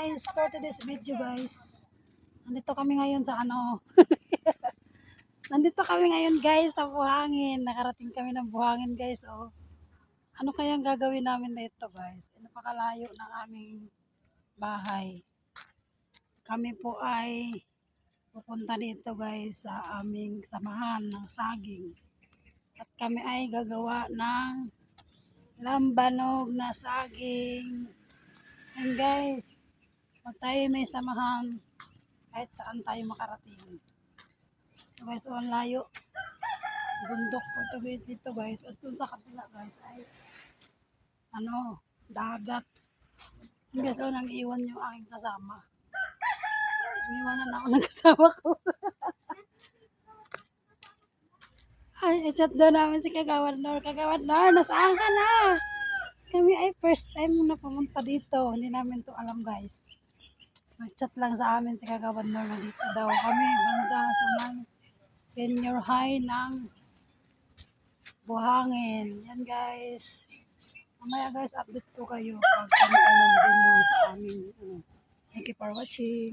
guys, for today's video guys. Nandito kami ngayon sa Nandito kami ngayon guys sa Buhangin. Nakarating kami ng Buhangin guys. Oh. Ano kayang gagawin namin dito guys? Napakalayo ng aming bahay. Kami po ay pupunta dito guys sa aming samahan ng saging. At kami ay gagawa ng lambanog na saging. And guys, pag tayo may samahan, kahit saan tayo makarating. So guys, ang layo. Bundok po ito dito guys. At dun sa kapila guys ay dagat. And guys, nang iwan yung aking kasama. Iniwanan ako ng kasama ko. Ay, i-chat daw namin si Kagawad Nor. Kagawad Nor, nasaan ka na? Kami ay first time na pumunta dito. Hindi namin to alam guys. Nag-chat lang sa amin si Kagawad Nor na dito daw kami. Banda sa senior high ng Buhangin. Yan guys. Mamaya guys, update ko kayo pag kami ay nandun na sa amin. Thank you for watching.